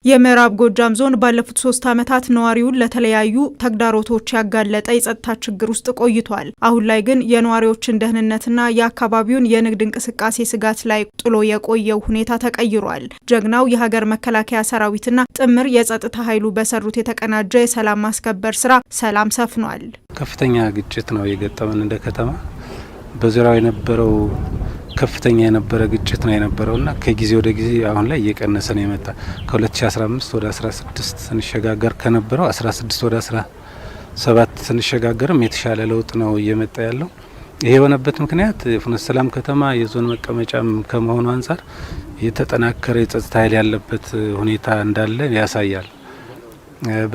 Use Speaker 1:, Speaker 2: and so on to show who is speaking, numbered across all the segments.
Speaker 1: የምዕራብ ጎጃም ዞን ባለፉት 3 ዓመታት ነዋሪውን ለተለያዩ ተግዳሮቶች ያጋለጠ የጸጥታ ችግር ውስጥ ቆይቷል። አሁን ላይ ግን የነዋሪዎችን ደህንነትና የአካባቢውን የንግድ እንቅስቃሴ ስጋት ላይ ጥሎ የቆየው ሁኔታ ተቀይሯል። ጀግናው የሀገር መከላከያ ሰራዊትና ጥምር የጸጥታ ኃይሉ በሰሩት የተቀናጀ የሰላም ማስከበር ስራ ሰላም ሰፍኗል።
Speaker 2: ከፍተኛ ግጭት ነው የገጠመን እንደ ከተማ በዙሪያው የነበረው ከፍተኛ የነበረ ግጭት ነው የነበረውና ከጊዜ ወደ ጊዜ አሁን ላይ እየቀነሰ ነው የመጣ ከ2015 ወደ 16 ስንሸጋገር ከነበረው 16 ወደ 17 ስንሸጋገርም የተሻለ ለውጥ ነው እየመጣ ያለው። ይሄ የሆነበት ምክንያት ፍኖተ ሰላም ከተማ የዞን መቀመጫም ከመሆኑ አንፃር የተጠናከረ የጸጥታ ኃይል ያለበት ሁኔታ እንዳለ ያሳያል።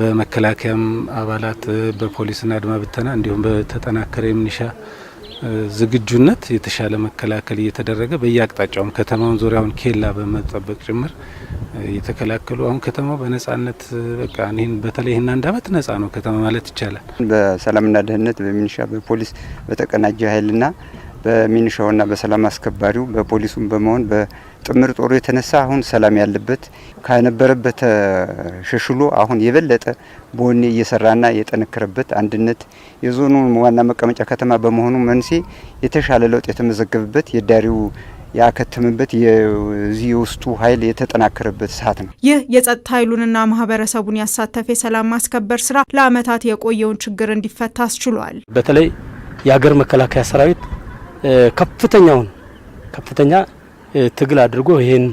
Speaker 2: በመከላከያም አባላት በፖሊስና አድማ ብተና እንዲሁም በተጠናከረ የሚኒሻ ዝግጁነት የተሻለ መከላከል እየተደረገ በየአቅጣጫው ከተማውን ዙሪያውን ኬላ በመጠበቅ ጭምር የተከላከሉ አሁን ከተማው በነጻነት በቃ በተለይ አንድ አመት ነጻ ነው ከተማ ማለት ይቻላል።
Speaker 3: በሰላምና ደህንነት በሚኒሻ በፖሊስ በተቀናጀ ኃይልና በሚኒሻውና በሰላም አስከባሪው በፖሊሱም በመሆን በጥምር ጦሩ የተነሳ አሁን ሰላም ያለበት ከነበረበት ሸሽሎ አሁን የበለጠ በወኔ እየሰራና የጠነከረበት አንድነት የዞኑ ዋና መቀመጫ ከተማ በመሆኑ መንሴ የተሻለ ለውጥ የተመዘገበበት የዳሪው ያከተመበት የዚህ ውስጡ ኃይል የተጠናከረበት ሰዓት ነው።
Speaker 1: ይህ የጸጥታ ኃይሉንና ማህበረሰቡን ያሳተፈ የሰላም ማስከበር ስራ ለአመታት የቆየውን ችግር እንዲፈታ አስችሏል።
Speaker 4: በተለይ የሀገር መከላከያ ሰራዊት ከፍተኛ ትግል አድርጎ ይሄን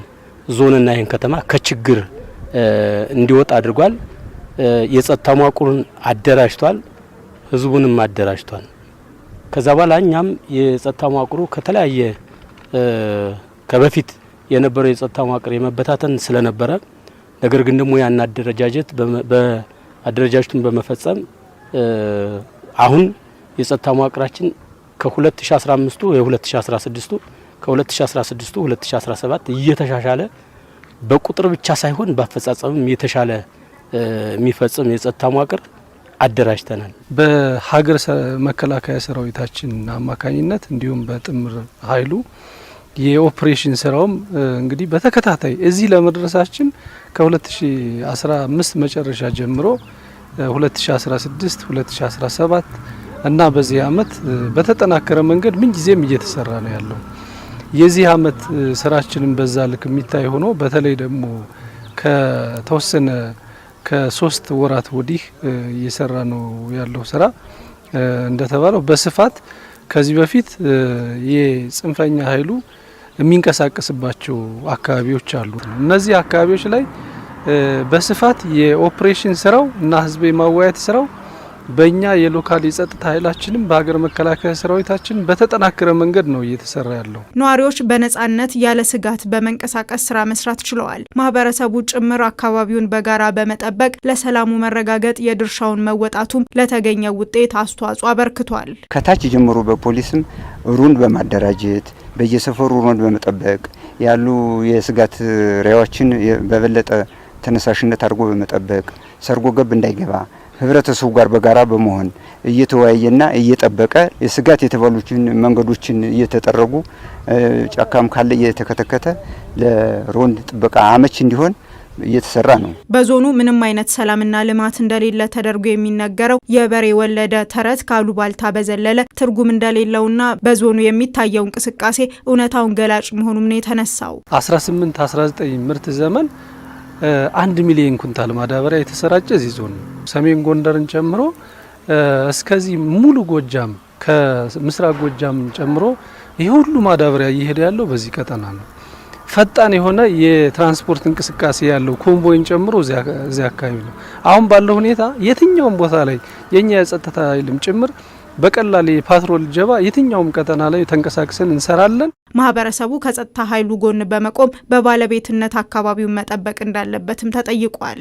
Speaker 4: ዞንና ይሄን ከተማ ከችግር እንዲወጣ አድርጓል። የጸጥታ መዋቅሩን አደራጅቷል፣ ህዝቡንም አደራጅቷል። ከዛ በኋላ እኛም የጸጥታ መዋቅሩ ከተለያየ ከበፊት የነበረው የጸጥታ መዋቅር የመበታተን ስለነበረ ነገር ግን ደግሞ ያን አደረጃጀቱን በመፈጸም አሁን የጸጥታ መዋቅራችን ከ2015 የ2016 ከ2016 2017 እየተሻሻለ በቁጥር ብቻ ሳይሆን በአፈጻጸምም የተሻለ የሚፈጽም የጸጥታ መዋቅር አደራጅተናል።
Speaker 5: በሀገር መከላከያ ሰራዊታችን አማካኝነት እንዲሁም በጥምር ኃይሉ የኦፕሬሽን ስራውም እንግዲህ በተከታታይ እዚህ ለመድረሳችን ከ2015 መጨረሻ ጀምሮ 2016 2017 እና በዚህ አመት በተጠናከረ መንገድ ምን ጊዜም እየተሰራ ነው ያለው። የዚህ አመት ስራችንን በዛ ልክ የሚታይ ሆኖ በተለይ ደግሞ ከተወሰነ ከ3 ወራት ወዲህ እየሰራ ነው ያለው ስራ እንደተባለው በስፋት ከዚህ በፊት የጽንፈኛ ኃይሉ የሚንቀሳቀስባቸው አካባቢዎች አሉ። እነዚህ አካባቢዎች ላይ በስፋት የኦፕሬሽን ስራው እና ህዝብ የማወያየት ስራው በእኛ የሎካል የጸጥታ ኃይላችንም በሀገር መከላከያ ሰራዊታችን በተጠናከረ መንገድ ነው እየተሰራ ያለው።
Speaker 1: ነዋሪዎች በነጻነት ያለ ስጋት በመንቀሳቀስ ስራ መስራት ችለዋል። ማህበረሰቡ ጭምር አካባቢውን በጋራ በመጠበቅ ለሰላሙ መረጋገጥ የድርሻውን መወጣቱም ለተገኘው ውጤት አስተዋጽኦ አበርክቷል።
Speaker 3: ከታች ጀምሮ በፖሊስም ሩንድ በማደራጀት በየሰፈሩ ሩንድ በመጠበቅ ያሉ የስጋት ሪያዎችን በበለጠ ተነሳሽነት አድርጎ በመጠበቅ ሰርጎ ገብ እንዳይገባ ህብረተሰቡ ጋር በጋራ በመሆን እየተወያየና እየጠበቀ የስጋት የተባሉትን መንገዶችን እየተጠረጉ ጫካም ካለ እየተከተከተ ለሮንድ ጥበቃ አመች እንዲሆን እየተሰራ ነው።
Speaker 1: በዞኑ ምንም አይነት ሰላምና ልማት እንደሌለ ተደርጎ የሚነገረው የበሬ ወለደ ተረት ካሉባልታ በዘለለ ትርጉም እንደሌለውና በዞኑ የሚታየው እንቅስቃሴ እውነታውን ገላጭ መሆኑም ነው የተነሳው።
Speaker 5: 18-19 ምርት ዘመን 1 ሚሊዮን ኩንታል ማዳበሪያ የተሰራጨ እዚህ ዞን ነው። ሰሜን ጎንደርን ጨምሮ እስከዚህ ሙሉ ጎጃም ከምስራቅ ጎጃም ጨምሮ ይሄ ሁሉ ማዳበሪያ እየሄደ ያለው በዚህ ቀጠና ነው። ፈጣን የሆነ የትራንስፖርት እንቅስቃሴ ያለው ኮንቮይን ጨምሮ እዚያ አካባቢ ነው። አሁን ባለው ሁኔታ የትኛውም ቦታ ላይ የኛ የጸጥታ ኃይልም ጭምር በቀላል የፓትሮል ጀባ የትኛውም ቀጠና ላይ ተንቀሳቅሰን እንሰራለን።
Speaker 1: ማህበረሰቡ ከጸጥታ ኃይሉ ጎን በመቆም በባለቤትነት አካባቢውን መጠበቅ እንዳለበትም ተጠይቋል።